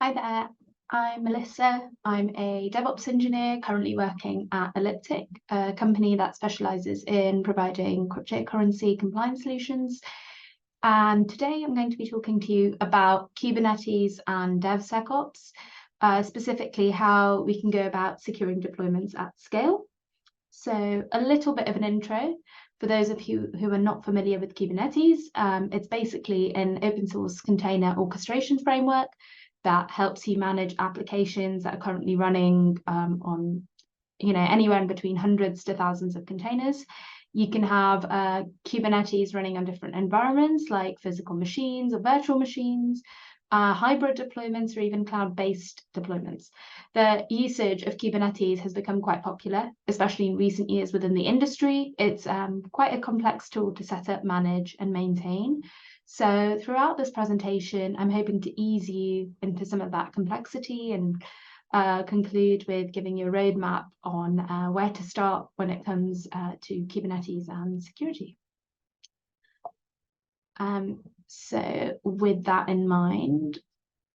Hi there, I'm Melissa. I'm a DevOps engineer currently working at Elliptic, a company that specializes in providing cryptocurrency compliance solutions. And today I'm going to be talking to you about Kubernetes and DevSecOps, specifically how we can go about securing deployments at scale. So a little bit of an intro for those of you who are not familiar with Kubernetes. It's basically an open source container orchestration framework that helps you manage applications that are currently running on, anywhere in between hundreds to thousands of containers. You can have Kubernetes running on different environments like physical machines or virtual machines, hybrid deployments, or even cloud-based deployments. The usage of Kubernetes has become quite popular, especially in recent years within the industry. It's quite a complex tool to set up, manage, and maintain. So throughout this presentation, I'm hoping to ease you into some of that complexity and conclude with giving you a roadmap on where to start when it comes to Kubernetes and security. So with that in mind,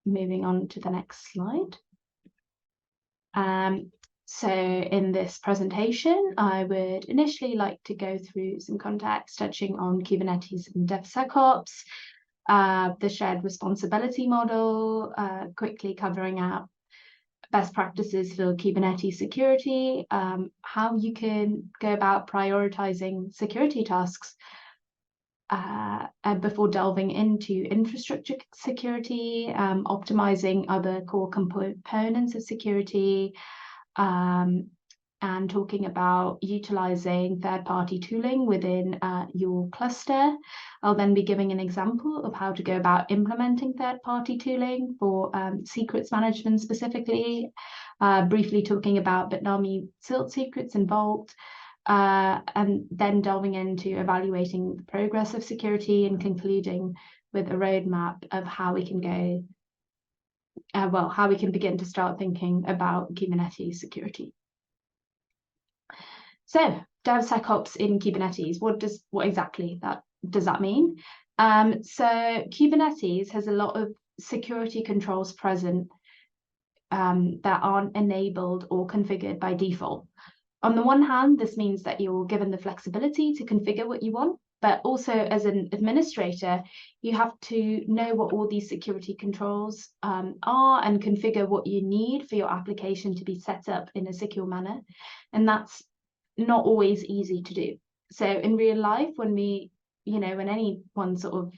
moving on to the next slide. So in this presentation, I would initially like to go through some context touching on Kubernetes and DevSecOps, the shared responsibility model, quickly covering out best practices for Kubernetes security, how you can go about prioritizing security tasks before delving into infrastructure security, optimizing other core components of security, and talking about utilizing third-party tooling within your cluster. I'll then be giving an example of how to go about implementing third-party tooling for secrets management specifically, briefly talking about Bitnami Silt secrets and Vault, and then delving into evaluating the progress of security and concluding with a roadmap of how we can go, how we can begin to start thinking about Kubernetes security. So DevSecOps in Kubernetes, what exactly does that mean? So Kubernetes has a lot of security controls present that aren't enabled or configured by default. On the one hand, this means that you're given the flexibility to configure what you want, but also as an administrator, you have to know what all these security controls are and configure what you need for your application to be set up in a secure manner. And that's not always easy to do. So in real life, when anyone sort of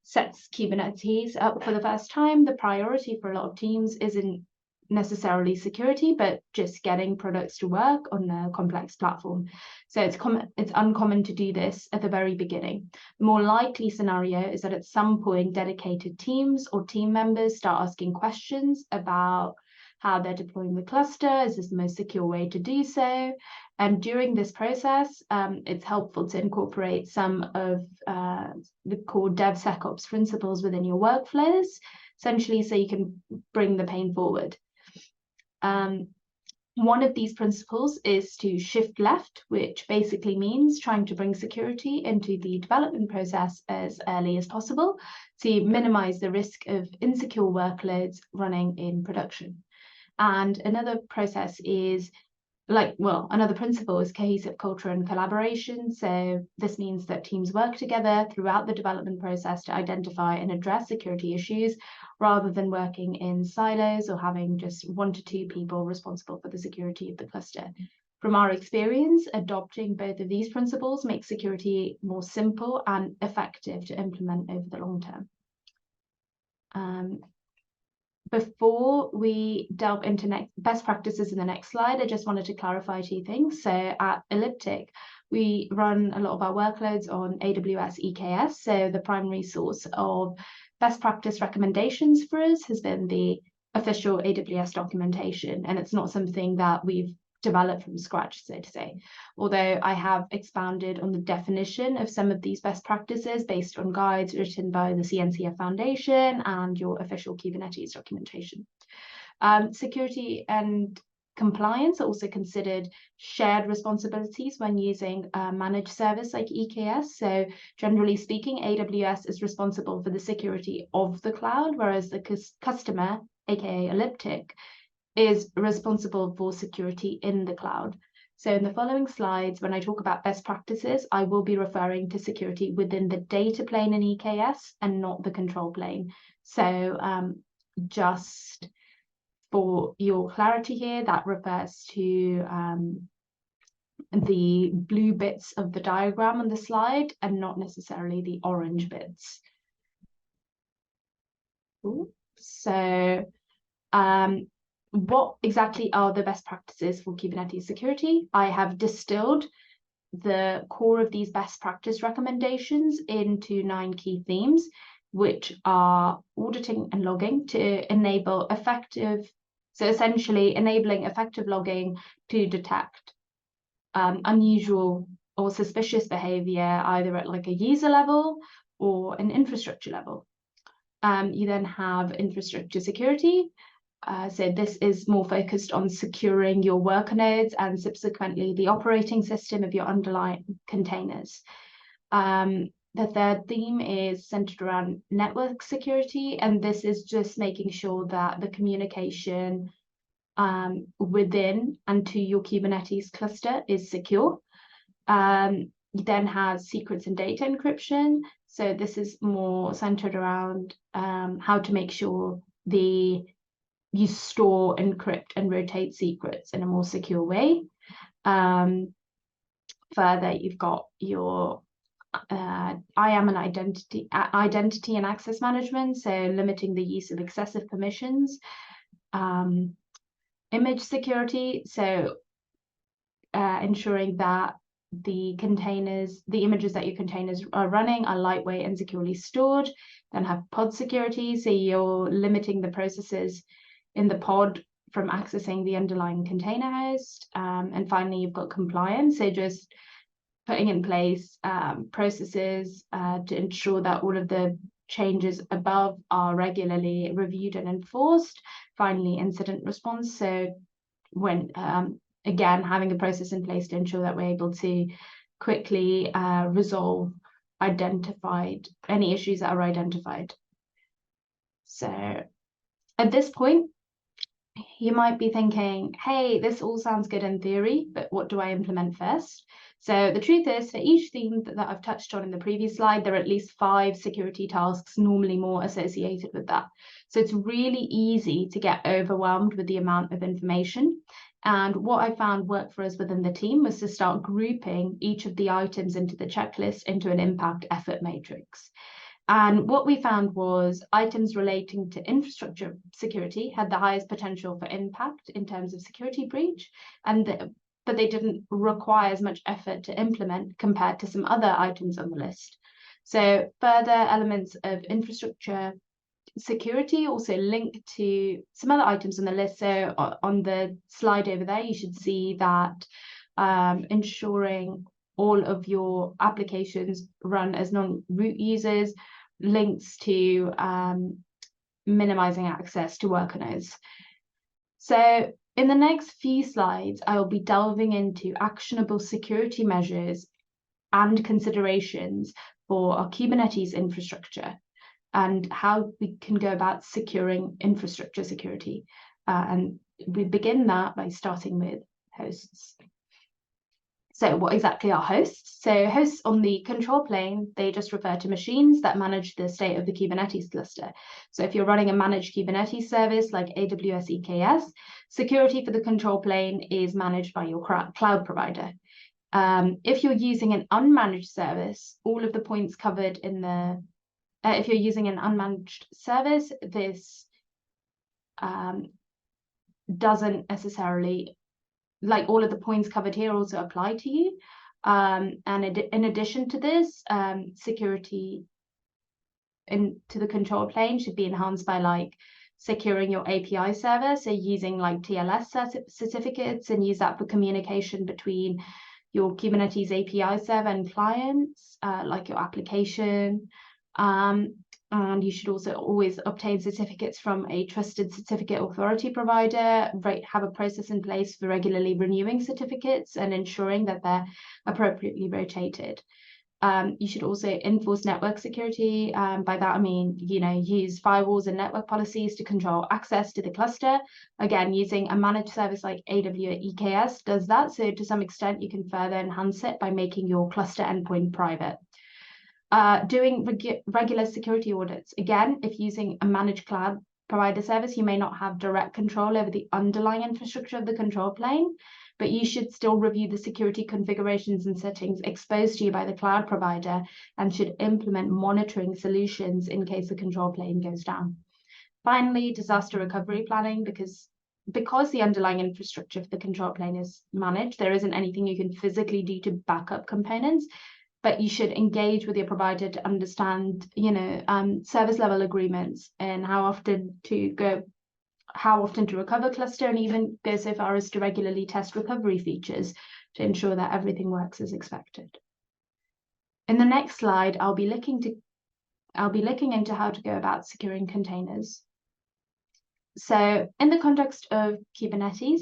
sets Kubernetes up for the first time, the priority for a lot of teams isn't necessarily security, but just getting products to work on a complex platform. So it's uncommon to do this at the very beginning. The more likely scenario is that at some point dedicated teams or team members start asking questions about how they're deploying the cluster. Is this the most secure way to do so? And during this process, it's helpful to incorporate some of the core DevSecOps principles within your workflows, essentially so you can bring the pain forward. One of these principles is to shift left, which basically means trying to bring security into the development process as early as possible to minimize the risk of insecure workloads running in production. And another principle is cohesive culture and collaboration. So this means that teams work together throughout the development process to identify and address security issues, rather than working in silos or having just 1 to 2 people responsible for the security of the cluster. From our experience, adopting both of these principles makes security more simple and effective to implement over the long term. Before we delve into best practices in the next slide, I just wanted to clarify 2 things. So at Elliptic, we run a lot of our workloads on AWS EKS. So the primary source of best practice recommendations for us has been the official AWS documentation, and it's not something that we've developed from scratch, so to say. Although I have expanded on the definition of some of these best practices based on guides written by the CNCF Foundation and your official Kubernetes documentation. Security and compliance are also considered shared responsibilities when using a managed service like EKS. So generally speaking, AWS is responsible for the security of the cloud, whereas the customer, aka Elliptic, is responsible for security in the cloud. So in the following slides, when I talk about best practices, I will be referring to security within the data plane in EKS and not the control plane. So just for your clarity here, that refers to the blue bits of the diagram on the slide and not necessarily the orange bits. So what exactly are the best practices for Kubernetes security? I have distilled the core of these best practice recommendations into 9 key themes, which are auditing and logging to enable effective, so essentially enabling effective logging to detect unusual or suspicious behavior, either at like a user level or an infrastructure level. You then have infrastructure security. So this is more focused on securing your worker nodes and subsequently the operating system of your underlying containers. The third theme is centered around network security, and this is just making sure that the communication within and to your Kubernetes cluster is secure. You then have secrets and data encryption. So this is more centered around how to make sure you store, encrypt, and rotate secrets in a more secure way. Further, you've got your IAM and identity and access management, so limiting the use of excessive permissions. Image security, so ensuring that the images that your containers are running are lightweight and securely stored. Then have pod security, so you're limiting the processes in the pod from accessing the underlying container host. And finally, you've got compliance, so just putting in place processes to ensure that all of the changes above are regularly reviewed and enforced. Finally, incident response, so when again, having a process in place to ensure that we're able to quickly resolve any issues that are identified. So at this point, you might be thinking, hey, this all sounds good in theory, but what do I implement first? So the truth is, for each theme that I've touched on in the previous slide, there are at least 5 security tasks, normally more associated with that. So it's really easy to get overwhelmed with the amount of information. And what I found worked for us within the team was to start grouping each of the items into the checklist into an impact effort matrix. And what we found was items relating to infrastructure security had the highest potential for impact in terms of security breach, but they didn't require as much effort to implement compared to some other items on the list. So further elements of infrastructure security also link to some other items on the list. So on the slide over there, you should see that ensuring all of your applications run as non-root users links to minimizing access to worker nodes. So in the next few slides, I will be delving into actionable security measures and considerations for our Kubernetes infrastructure and how we can go about securing infrastructure security. And we begin that by starting with hosts. So what exactly are hosts? So hosts on the control plane, they just refer to machines that manage the state of the Kubernetes cluster. So if you're running a managed Kubernetes service like AWS EKS, security for the control plane is managed by your cloud provider. If you're using an unmanaged service, all of the points covered in the, if you're using an unmanaged service, this doesn't necessarily, like all of the points covered here also apply to you. And in addition to this, security into the control plane should be enhanced by like securing your API server. So using like TLS certificates and use that for communication between your Kubernetes API server and clients, like your application. And you should also always obtain certificates from a trusted certificate authority provider, have a process in place for regularly renewing certificates and ensuring that they're appropriately rotated. You should also enforce network security. By that, I mean, use firewalls and network policies to control access to the cluster. Again, using a managed service like AWS EKS does that. So to some extent, you can further enhance it by making your cluster endpoint private. Doing regular security audits. Again, if using a managed cloud provider service, you may not have direct control over the underlying infrastructure of the control plane, but you should still review the security configurations and settings exposed to you by the cloud provider and should implement monitoring solutions in case the control plane goes down. Finally, disaster recovery planning, because the underlying infrastructure of the control plane is managed, there isn't anything you can physically do to back up components, but you should engage with your provider to understand, service level agreements and how often to recover cluster, and even go so far as to regularly test recovery features to ensure that everything works as expected. In the next slide, I'll be looking into how to go about securing containers. So in the context of Kubernetes,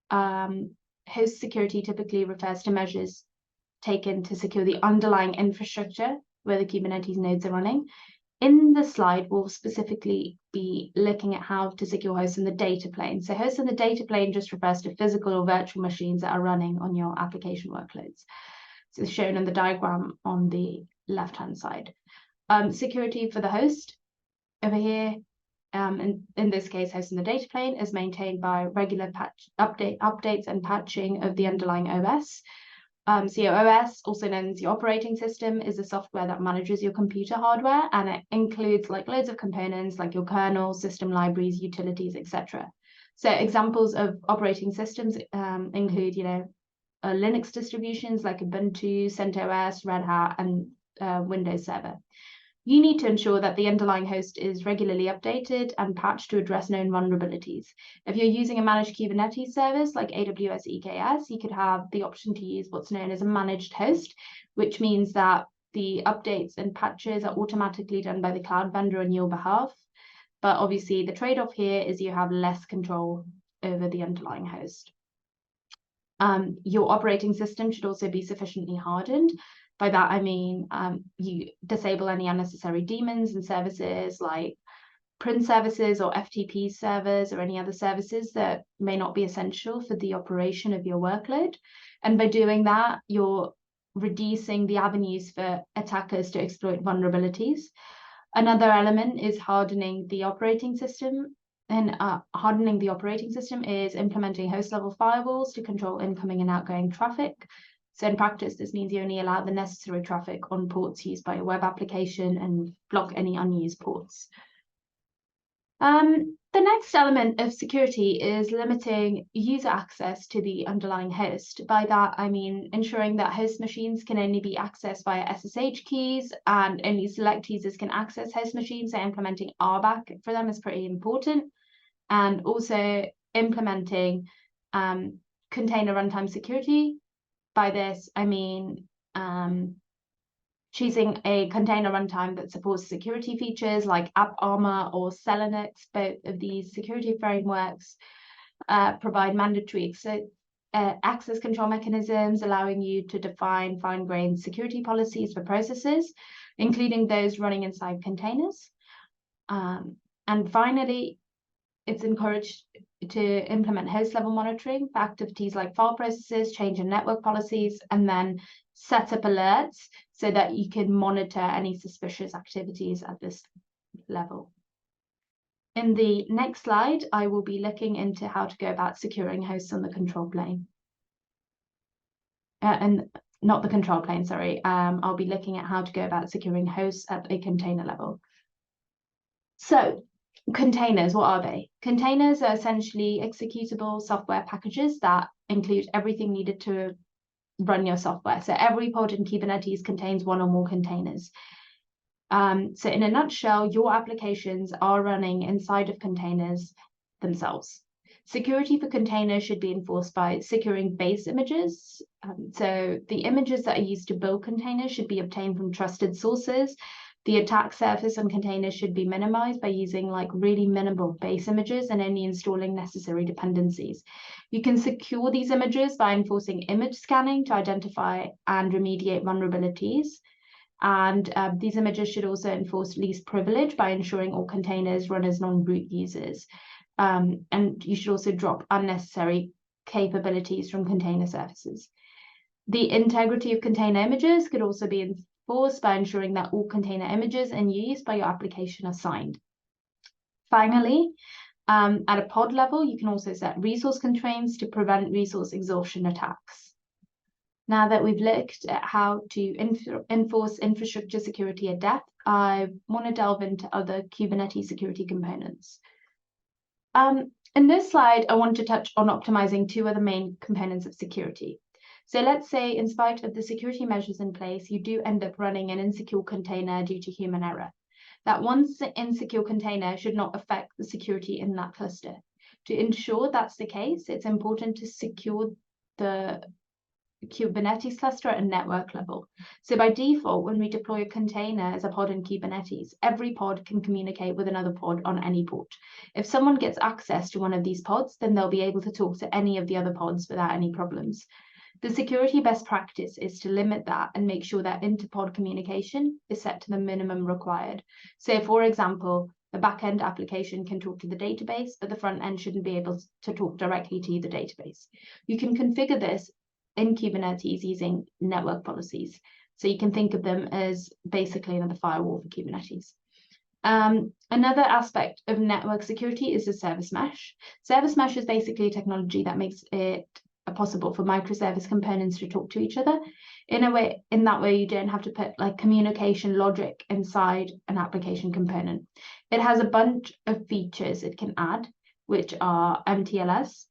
host security typically refers to measures taken to secure the underlying infrastructure where the Kubernetes nodes are running. In the slide, we'll specifically be looking at how to secure hosts in the data plane. So hosts in the data plane just refers to physical or virtual machines that are running on your application workloads. So it's shown in the diagram on the left-hand side. Security for the host over here, in this case, host in the data plane, is maintained by regular updates and patching of the underlying OS. So your OS, also known as your operating system, is a software that manages your computer hardware, and it includes loads of components like your kernel, system libraries, utilities, etc. So examples of operating systems include, Linux distributions like Ubuntu, CentOS, Red Hat, and Windows Server. You need to ensure that the underlying host is regularly updated and patched to address known vulnerabilities. If you're using a managed Kubernetes service like AWS EKS, you could have the option to use what's known as a managed host, which means that the updates and patches are automatically done by the cloud vendor on your behalf. But obviously, the trade-off here is you have less control over the underlying host. Your operating system should also be sufficiently hardened. By that, I mean you disable any unnecessary daemons and services like print services or FTP servers or any other services that may not be essential for the operation of your workload. And by doing that, you're reducing the avenues for attackers to exploit vulnerabilities. Another element is hardening the operating system. And hardening the operating system is implementing host-level firewalls to control incoming and outgoing traffic. So in practice, this means you only allow the necessary traffic on ports used by a web application and block any unused ports. The next element of security is limiting user access to the underlying host. By that, I mean ensuring that host machines can only be accessed via SSH keys and only select users can access host machines. So implementing RBAC for them is pretty important. And also implementing container runtime security. By this, I mean choosing a container runtime that supports security features like AppArmor or Selinux. Both of these security frameworks provide mandatory access control mechanisms, allowing you to define fine-grained security policies for processes, including those running inside containers. And finally, it's encouraged to implement host-level monitoring for activities like file processes, change in network policies, and then set up alerts so that you can monitor any suspicious activities at this level. In the next slide, I will be looking into how to go about securing hosts on the control plane. And not the control plane, sorry. I'll be looking at how to go about securing hosts at a container level. So, containers, what are they? Containers are essentially executable software packages that include everything needed to run your software. So every pod in Kubernetes contains one or more containers. So in a nutshell, your applications are running inside of containers themselves. Security for containers should be enforced by securing base images. So the images that are used to build containers should be obtained from trusted sources. The attack surface on containers should be minimized by using like really minimal base images and only installing necessary dependencies. You can secure these images by enforcing image scanning to identify and remediate vulnerabilities. And these images should also enforce least privilege by ensuring all containers run as non-root users. And you should also drop unnecessary capabilities from container surfaces. The integrity of container images could also be enforced by ensuring that all container images in use by your application are signed. Finally, at a pod level, you can also set resource constraints to prevent resource exhaustion attacks. Now that we've looked at how to enforce infrastructure security at depth, I want to delve into other Kubernetes security components. In this slide, I want to touch on optimizing two other main components of security. So let's say, in spite of the security measures in place, you do end up running an insecure container due to human error. That one insecure container should not affect the security in that cluster. To ensure that's the case, it's important to secure the Kubernetes cluster at a network level. So by default, when we deploy a container as a pod in Kubernetes, every pod can communicate with another pod on any port. If someone gets access to one of these pods, then they'll be able to talk to any of the other pods without any problems. The security best practice is to limit that and make sure that inter-pod communication is set to the minimum required. So for example, the backend application can talk to the database, but the front end shouldn't be able to talk directly to the database. You can configure this in Kubernetes using network policies. So you can think of them as basically another firewall for Kubernetes. Another aspect of network security is the service mesh. Service mesh is basically a technology that makes it possible for microservice components to talk to each other. In that way, you don't have to put like communication logic inside an application component. It has a bunch of features it can add, which are MTLS.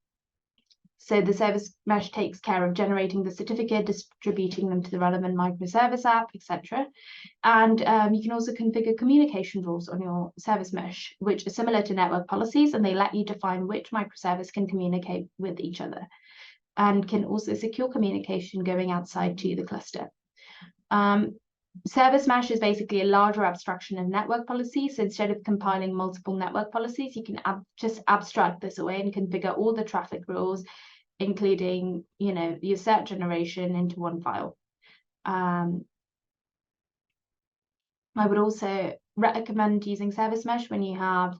So the service mesh takes care of generating the certificate, distributing them to the relevant microservice app, etc. And you can also configure communication rules on your service mesh, which are similar to network policies, and they let you define which microservice can communicate with each other, and can also secure communication going outside to the cluster. Service mesh is basically a larger abstraction of network policies. So instead of compiling multiple network policies, you can just abstract this away and configure all the traffic rules, including, your cert generation, into one file. I would also recommend using service mesh when you have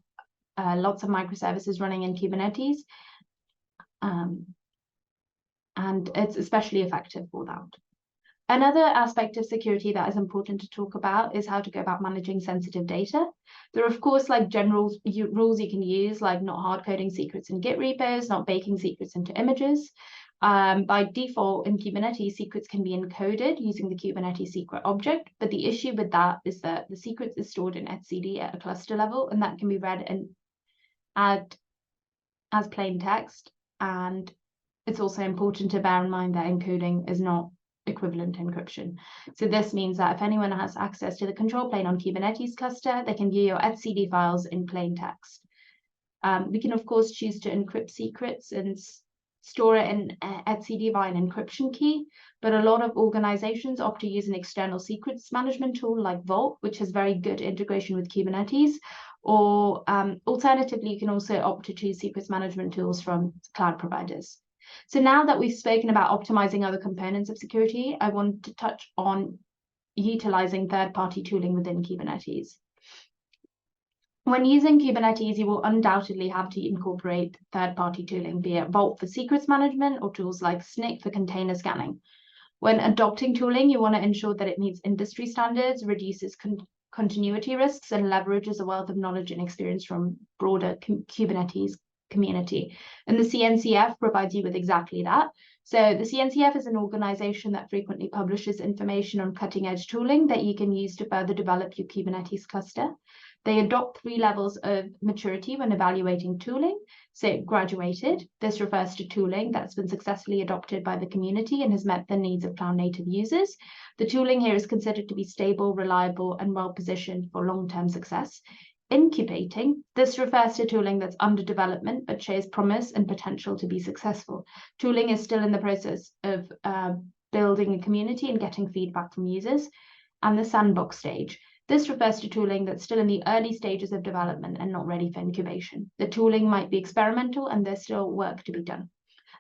lots of microservices running in Kubernetes. And it's especially effective for that. Another aspect of security that is important to talk about is how to go about managing sensitive data. There are, of course, like general rules you can use, like not hard coding secrets in Git repos, not baking secrets into images. By default in Kubernetes, secrets can be encoded using the Kubernetes secret object, but the issue with that is that the secret is stored in etcd at a cluster level, and that can be read and as plain text. And it's also important to bear in mind that encoding is not equivalent to encryption. So this means that if anyone has access to the control plane on Kubernetes cluster, they can view your etcd files in plain text. We can, of course, choose to encrypt secrets and store it in etcd via an encryption key, but a lot of organizations opt to use an external secrets management tool like Vault, which has very good integration with Kubernetes, or alternatively, you can also opt to choose secrets management tools from cloud providers. So now that we've spoken about optimizing other components of security, I want to touch on utilizing third-party tooling within Kubernetes. When using Kubernetes, you will undoubtedly have to incorporate third-party tooling, be it Vault for secrets management or tools like Snyk for container scanning. When adopting tooling, you want to ensure that it meets industry standards, reduces continuity risks, and leverages a wealth of knowledge and experience from broader Kubernetes community. And the CNCF provides you with exactly that. So the CNCF is an organization that frequently publishes information on cutting-edge tooling that you can use to further develop your Kubernetes cluster. They adopt 3 levels of maturity when evaluating tooling. So graduated, this refers to tooling that's been successfully adopted by the community and has met the needs of cloud-native users. The tooling here is considered to be stable, reliable, and well-positioned for long-term success. Incubating, this refers to tooling that's under development but shows promise and potential to be successful. Tooling is still in the process of building a community and getting feedback from users. And the sandbox stage. This refers to tooling that's still in the early stages of development and not ready for incubation. The tooling might be experimental and there's still work to be done.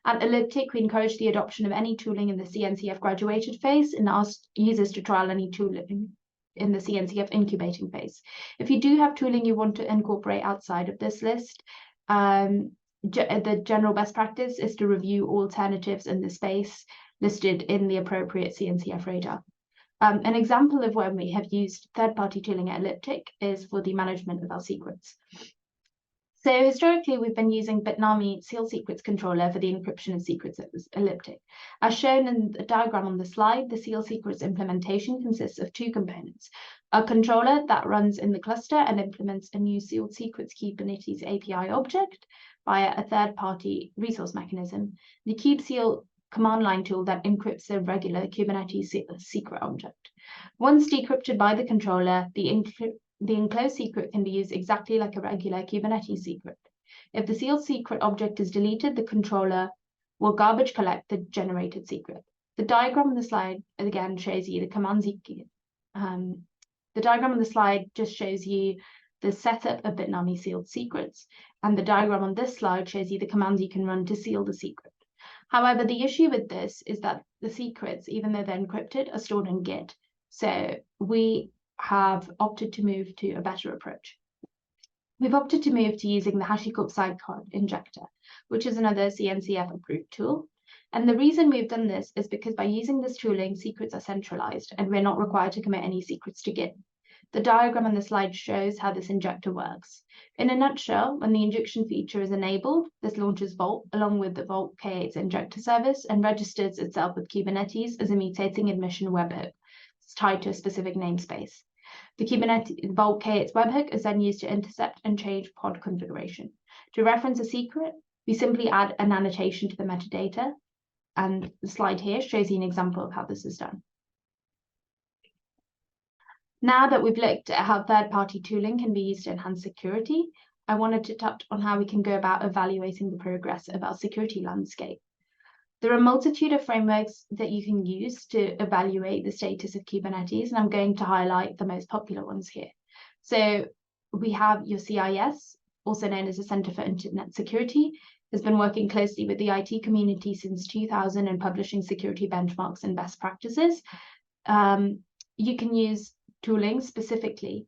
At Elliptic, we encourage the adoption of any tooling in the CNCF graduated phase and ask users to trial any tooling in the CNCF incubating phase. If you do have tooling you want to incorporate outside of this list, the general best practice is to review alternatives in the space listed in the appropriate CNCF radar. An example of when we have used third-party tooling at Elliptic is for the management of our secrets. So historically, we've been using Bitnami Seal Secrets Controller for the encryption of secrets at Elliptic. As shown in the diagram on the slide, the Seal Secrets implementation consists of two components: a controller that runs in the cluster and implements a new Sealed Secrets Kubernetes API object via a third-party resource mechanism, the kubeseal command line tool that encrypts a regular Kubernetes secret object. Once decrypted by the controller, the enclosed secret can be used exactly like a regular Kubernetes secret. If the sealed secret object is deleted, the controller will garbage collect the generated secret. The diagram on the slide again shows you the commands the diagram on the slide just shows you the setup of Bitnami sealed secrets, and the diagram on this slide shows you the commands you can run to seal the secret. However, the issue with this is that the secrets, even though they're encrypted, are stored in Git. So we have opted to move to a better approach. We've opted to move to using the HashiCorp sidecar injector, which is another CNCF approved tool. And the reason we've done this is because by using this tooling, secrets are centralized and we're not required to commit any secrets to Git. The diagram on the slide shows how this injector works. In a nutshell, when the injection feature is enabled, this launches Vault along with the Vault K8's injector service and registers itself with Kubernetes as a mutating admission webhook. It's tied to a specific namespace. The Kubernetes Vault K8's webhook is then used to intercept and change pod configuration. To reference a secret, we simply add an annotation to the metadata, and the slide here shows you an example of how this is done. Now that we've looked at how third-party tooling can be used to enhance security, I wanted to touch on how we can go about evaluating the progress of our security landscape. There are a multitude of frameworks that you can use to evaluate the status of Kubernetes, and I'm going to highlight the most popular ones here. So we have your CIS, also known as the Center for Internet Security, has been working closely with the IT community since 2000 and publishing security benchmarks and best practices. You can use tooling, specifically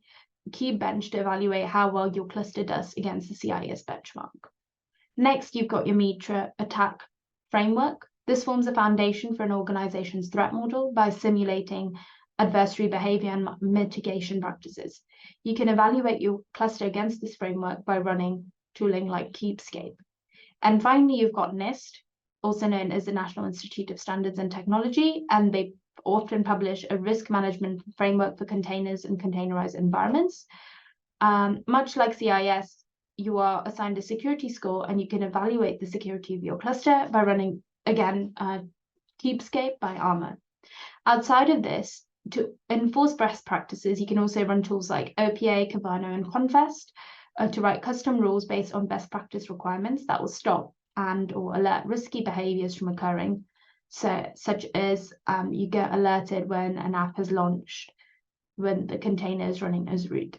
KubeBench, to evaluate how well your cluster does against the CIS benchmark. Next, you've got your Mitra attack framework. This forms a foundation for an organization's threat model by simulating adversary behavior and mitigation practices. You can evaluate your cluster against this framework by running tooling like Kubescape. And finally, you've got NIST, also known as the National Institute of Standards and Technology, and they often publish a risk management framework for containers and containerized environments. Much like CIS, you are assigned a security score and you can evaluate the security of your cluster by running, again, Kubescape by Armor. Outside of this, to enforce best practices, you can also run tools like OPA, Kavano, and Confest to write custom rules based on best practice requirements that will stop and or alert risky behaviors from occurring. So, such as you get alerted when an app has launched, when the container is running as root.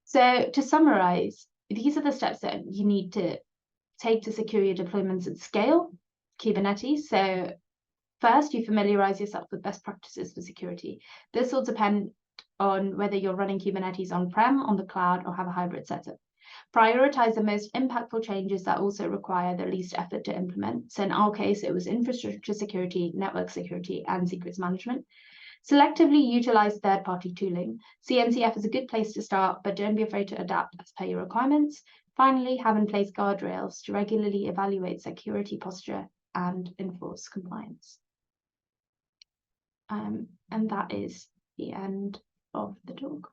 So to summarize, these are the steps that you need to take to secure your deployments at scale, Kubernetes. So first, you familiarize yourself with best practices for security. This will depend on whether you're running Kubernetes on-prem, on the cloud, or have a hybrid setup. Prioritize the most impactful changes that also require the least effort to implement. So in our case, it was infrastructure security, network security, and secrets management. Selectively utilize third-party tooling. CNCF is a good place to start, but don't be afraid to adapt as per your requirements. Finally, have in place guardrails to regularly evaluate security posture and enforce compliance. And that is the end of the talk.